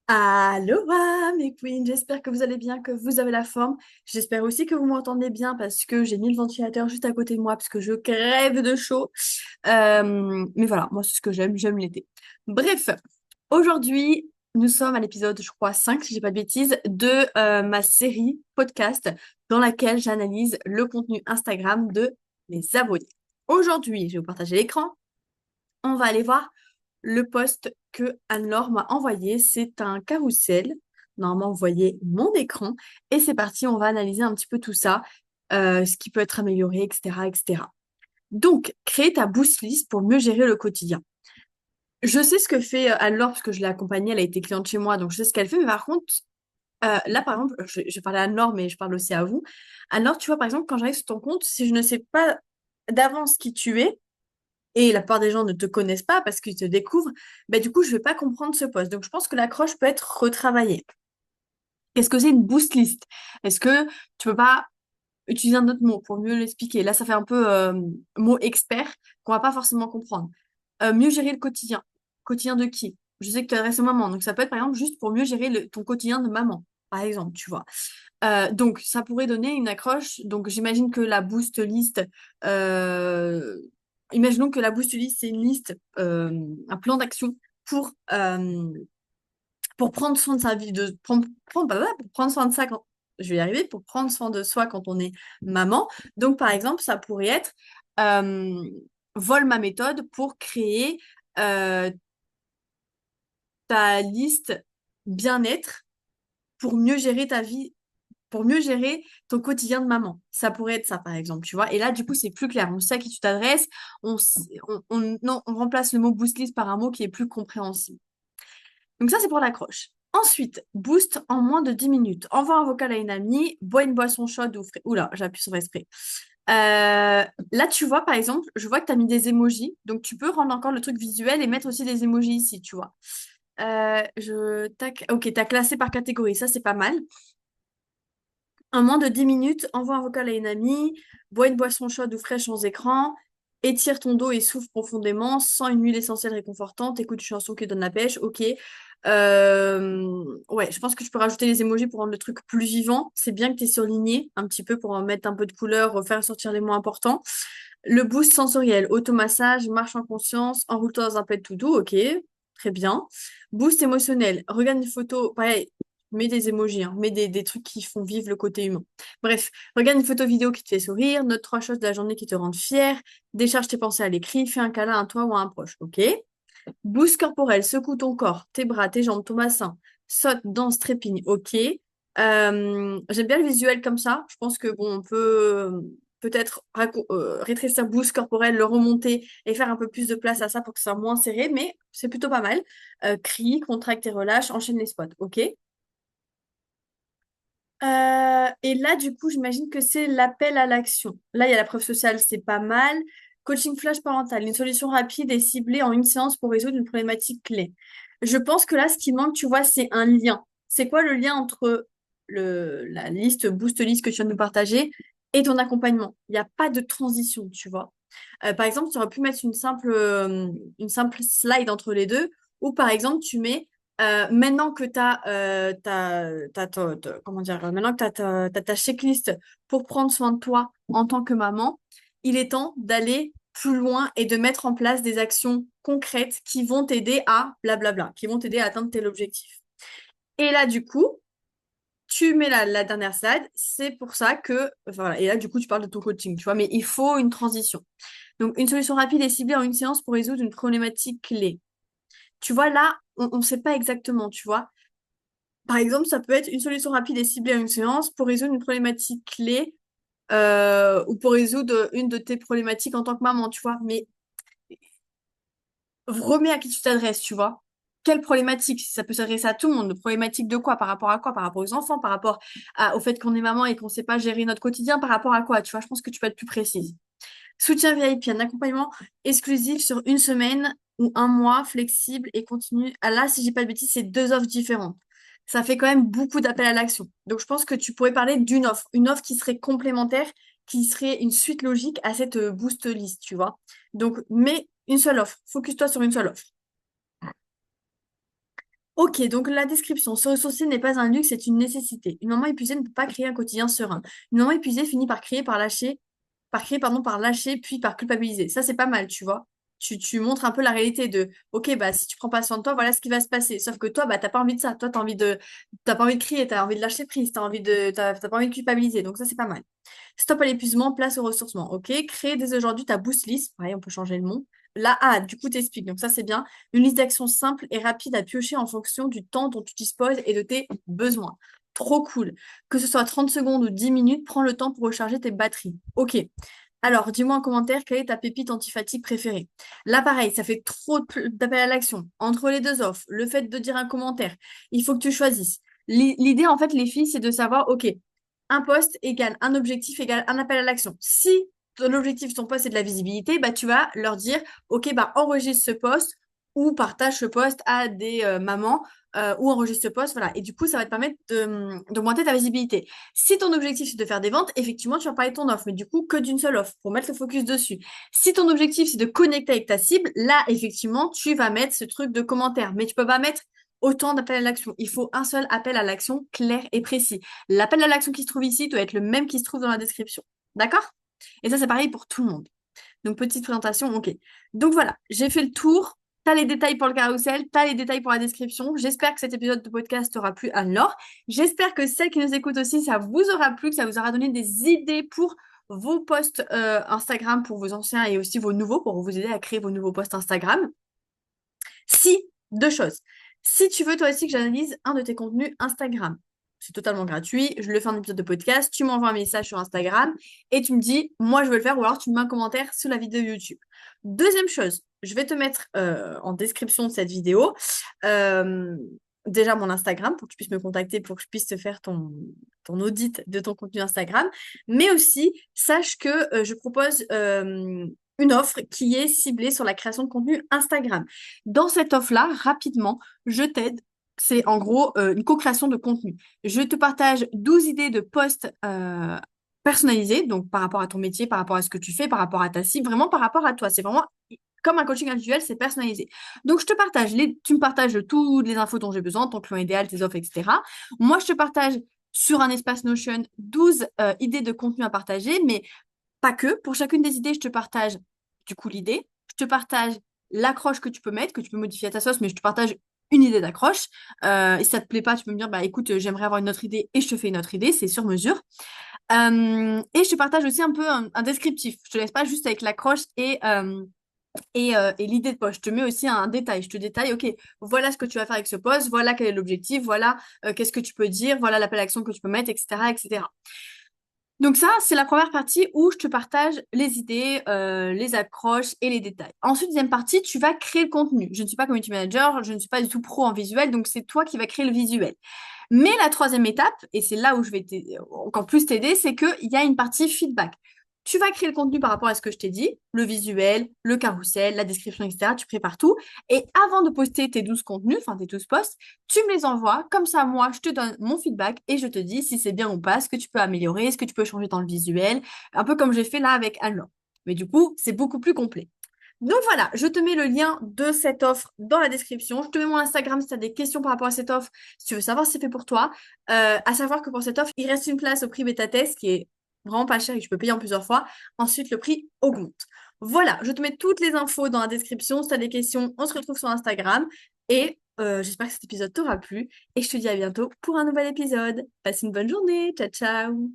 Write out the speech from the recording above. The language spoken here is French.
Aloha mes queens, j'espère que vous allez bien, que vous avez la forme. J'espère aussi que vous m'entendez bien parce que j'ai mis le ventilateur juste à côté de moi parce que je crève de chaud. Mais voilà, moi c'est ce que j'aime l'été. Bref, aujourd'hui nous sommes à l'épisode, je crois, 5 si j'ai pas de bêtises, de ma série podcast dans laquelle j'analyse le contenu Instagram de mes abonnés. Aujourd'hui, je vais vous partager l'écran. On va aller voir le post que Anne-Laure m'a envoyé. C'est un carrousel. Normalement, vous voyez mon écran. Et c'est parti, on va analyser un petit peu tout ça, ce qui peut être amélioré, etc., etc. Donc, créer ta boost list pour mieux gérer le quotidien. Je sais ce que fait Anne-Laure parce que je l'ai accompagnée, elle a été cliente chez moi, donc je sais ce qu'elle fait. Mais par contre, là, par exemple, je parlais à Anne-Laure, mais je parle aussi à vous. Anne-Laure, tu vois, par exemple, quand j'arrive sur ton compte, si je ne sais pas d'avance qui tu es, et la plupart des gens ne te connaissent pas parce qu'ils te découvrent, bah, du coup, je ne vais pas comprendre ce poste. Donc, je pense que l'accroche peut être retravaillée. Qu'est-ce que c'est une boost list? Est-ce que tu peux pas utiliser un autre mot pour mieux l'expliquer? Là, ça fait un peu mot expert qu'on va pas forcément comprendre. Mieux gérer le quotidien. Quotidien de qui? Je sais que tu adresses aux mamans. Donc, ça peut être, par exemple, juste pour mieux gérer ton quotidien de maman, par exemple, tu vois. Donc, ça pourrait donner une accroche. Donc, j'imagine que la boost list, euh, imaginons que la boost list, c'est une liste, un plan d'action pour, euh, pour prendre soin de sa vie, pour prendre soin de ça quand, je vais y arriver, pour prendre soin de soi quand on est maman. Donc, par exemple, ça pourrait être, euh, vole ma méthode pour créer euh, ta liste bien-être pour mieux gérer ta vie, pour mieux gérer ton quotidien de maman. Ça pourrait être ça, par exemple, tu vois. Et là, du coup, c'est plus clair. On sait à qui tu t'adresses. Non, on remplace le mot boost list par un mot qui est plus compréhensible. Donc ça, c'est pour l'accroche. Ensuite, boost en moins de 10 minutes. Envoie un vocal à une amie, bois une boisson chaude ou frais. Oula, j'appuie sur esprit. Là, tu vois, par exemple, je vois que tu as mis des emojis. Donc, tu peux rendre encore le truc visuel et mettre aussi des emojis ici, tu vois. Ok, tu as classé par catégorie. Ça, c'est pas mal. En moins de 10 minutes, envoie un vocal à une amie, bois une boisson chaude ou fraîche sans écran, étire ton dos et souffle profondément, sens une huile essentielle réconfortante, écoute une chanson qui donne la pêche, ok. Ouais, je pense que je peux rajouter les emojis pour rendre le truc plus vivant. C'est bien que tu es surligné un petit peu pour en mettre un peu de couleur, faire sortir les mots importants. Le boost sensoriel, automassage, marche en conscience, enroule-toi dans un pet tout doux, ok, très bien. Boost émotionnel, regarde une photo, pareil, mets des emojis, hein, mets des trucs qui font vivre le côté humain. Bref, regarde une photo vidéo qui te fait sourire, note trois choses de la journée qui te rendent fier, décharge tes pensées à l'écrit, fais un câlin à toi ou à un proche, ok. Boost corporel, secoue ton corps, tes bras, tes jambes, ton bassin, saute, danse, trépigne, ok. J'aime bien le visuel comme ça. Je pense que bon, on peut peut-être rétrécir boost corporel, le remonter et faire un peu plus de place à ça pour que ça soit moins serré, mais c'est plutôt pas mal. Crie, contracte et relâche, enchaîne les squats, ok. Et là, du coup, j'imagine que c'est l'appel à l'action. Là, il y a la preuve sociale, c'est pas mal. Coaching flash parental, une solution rapide et ciblée en une séance pour résoudre une problématique clé. Je pense que là, ce qui manque, tu vois, c'est un lien. C'est quoi le lien entre la liste Boost List que tu viens de nous partager et ton accompagnement? Il n'y a pas de transition, tu vois. Par exemple, tu aurais pu mettre une simple slide entre les deux, ou par exemple, tu mets maintenant que tu as, comment dire, maintenant que t'as ta checklist pour prendre soin de toi en tant que maman, il est temps d'aller plus loin et de mettre en place des actions concrètes qui vont t'aider à blablabla, qui vont t'aider à atteindre tel objectif. Et là, du coup, tu mets la dernière slide, c'est pour ça que, voilà, et là, du coup, tu parles de ton coaching, tu vois, mais il faut une transition. Donc, une solution rapide et ciblée en une séance pour résoudre une problématique clé. Tu vois, là, on ne sait pas exactement, tu vois. Par exemple, ça peut être une solution rapide et ciblée en une séance pour résoudre une problématique clé ou pour résoudre une de tes problématiques en tant que maman, tu vois. Mais remets à qui tu t'adresses, tu vois. Quelle problématique? Ça peut s'adresser à tout le monde. Problématique de quoi? Par rapport à quoi? Par rapport aux enfants, par rapport au fait qu'on est maman et qu'on ne sait pas gérer notre quotidien, par rapport à quoi? Tu vois, je pense que tu peux être plus précise. Soutien VIP, un accompagnement exclusif sur une semaine ou un mois, flexible et continu. Ah là, si j'ai pas de bêtises, c'est deux offres différentes. Ça fait quand même beaucoup d'appels à l'action. Donc, je pense que tu pourrais parler d'une offre, une offre qui serait complémentaire, qui serait une suite logique à cette boost list, tu vois. Donc, mets une seule offre. Focus-toi sur une seule offre. Ok, donc la description. Se ressourcer n'est pas un luxe, c'est une nécessité. Une maman épuisée ne peut pas créer un quotidien serein. Une maman épuisée finit par créer, par lâcher, puis par culpabiliser. Ça, c'est pas mal, tu vois. Tu montres un peu la réalité de, ok, bah, si tu prends pas soin de toi, voilà ce qui va se passer. Sauf que toi, bah, t'as pas envie de ça. Toi, t'as pas envie de crier, t'as envie de lâcher prise, t'as pas envie de culpabiliser. Donc ça, c'est pas mal. Stop à l'épuisement, place au ressourcement. Ok, crée dès aujourd'hui ta boost list. Pareil, on peut changer le nom. Là, du coup, t'expliques. Donc ça, c'est bien. Une liste d'actions simple et rapide à piocher en fonction du temps dont tu disposes et de tes besoins. Trop cool. Que ce soit 30 secondes ou 10 minutes, prends le temps pour recharger tes batteries. Ok. Alors, dis-moi en commentaire quelle est ta pépite anti-fatigue préférée. Là, pareil, ça fait trop d'appels à l'action. Entre les deux offres, le fait de dire un commentaire, il faut que tu choisisses. L'idée, en fait, les filles, c'est de savoir, ok, un poste égale un objectif égale un appel à l'action. Si ton objectif, ton poste, c'est de la visibilité, bah, tu vas leur dire, ok, bah, enregistre ce poste ou partage ce poste à des mamans ou enregistre ce poste, voilà. Et du coup, ça va te permettre d'augmenter ta visibilité. Si ton objectif, c'est de faire des ventes, effectivement, tu vas parler de ton offre, mais du coup, que d'une seule offre pour mettre le focus dessus. Si ton objectif, c'est de connecter avec ta cible, là, effectivement, tu vas mettre ce truc de commentaire, mais tu peux pas mettre autant d'appels à l'action. Il faut un seul appel à l'action clair et précis. L'appel à l'action qui se trouve ici doit être le même qui se trouve dans la description. D'accord? Et ça, c'est pareil pour tout le monde. Donc, petite présentation, ok. Donc voilà, j'ai fait le tour. T'as les détails pour le carrousel, t'as les détails pour la description. J'espère que cet épisode de podcast t'aura plu, Anne-Laure. J'espère que celles qui nous écoutent aussi, ça vous aura plu, que ça vous aura donné des idées pour vos posts Instagram, pour vos anciens et aussi vos nouveaux, pour vous aider à créer vos nouveaux posts Instagram. Si, deux choses. Si tu veux toi aussi que j'analyse un de tes contenus Instagram, c'est totalement gratuit, je le fais en épisode de podcast, tu m'envoies un message sur Instagram et tu me dis, moi je veux le faire, ou alors tu me mets un commentaire sous la vidéo YouTube. Deuxième chose, je vais te mettre en description de cette vidéo euh, déjà mon Instagram pour que tu puisses me contacter, pour que je puisse te faire ton audit de ton contenu Instagram, mais aussi sache que je propose une offre qui est ciblée sur la création de contenu Instagram. Dans cette offre-là, rapidement, je t'aide. C'est en gros une co-création de contenu. Je te partage 12 idées de posts personnalisés, donc par rapport à ton métier, par rapport à ce que tu fais, par rapport à ta cible, vraiment par rapport à toi. C'est vraiment comme un coaching individuel, c'est personnalisé. Donc, je te partage, tu me partages toutes les infos dont j'ai besoin, ton client idéal, tes offres, etc. Moi, je te partage sur un espace Notion 12 idées de contenu à partager, mais pas que. Pour chacune des idées, je te partage du coup l'idée. Je te partage l'accroche que tu peux mettre, que tu peux modifier à ta sauce, mais je te partage une idée d'accroche. Et si ça te plaît pas, tu peux me dire, bah écoute, j'aimerais avoir une autre idée et je te fais une autre idée, c'est sur mesure. Et je te partage aussi un peu un descriptif. Je te laisse pas juste avec l'accroche et l'idée de poste. Je te mets aussi un détail. Je te détaille, ok, voilà ce que tu vas faire avec ce poste, voilà quel est l'objectif, voilà qu'est-ce que tu peux dire, voilà l'appel à action que tu peux mettre, etc., etc. Donc ça, c'est la première partie où je te partage les idées, les accroches et les détails. Ensuite, deuxième partie, tu vas créer le contenu. Je ne suis pas community manager, je ne suis pas du tout pro en visuel, donc c'est toi qui vas créer le visuel. Mais la troisième étape, et c'est là où je vais encore plus t'aider, c'est qu'il y a une partie feedback. Tu vas créer le contenu par rapport à ce que je t'ai dit, le visuel, le carrousel, la description, etc. Tu prépares tout. Et avant de poster tes 12 contenus, enfin tes 12 posts, tu me les envoies. Comme ça, moi, je te donne mon feedback et je te dis si c'est bien ou pas, ce que tu peux améliorer, ce que tu peux changer dans le visuel. Un peu comme j'ai fait là avec Anne-Laure. Mais du coup, c'est beaucoup plus complet. Donc voilà, je te mets le lien de cette offre dans la description. Je te mets mon Instagram si tu as des questions par rapport à cette offre, si tu veux savoir si c'est fait pour toi. À savoir que pour cette offre, il reste une place au prix bêta test qui est vraiment pas cher et que tu peux payer en plusieurs fois. Ensuite, le prix augmente. Voilà, je te mets toutes les infos dans la description. Si tu as des questions, on se retrouve sur Instagram. Et j'espère que cet épisode t'aura plu. Et je te dis à bientôt pour un nouvel épisode. Passe une bonne journée. Ciao, ciao.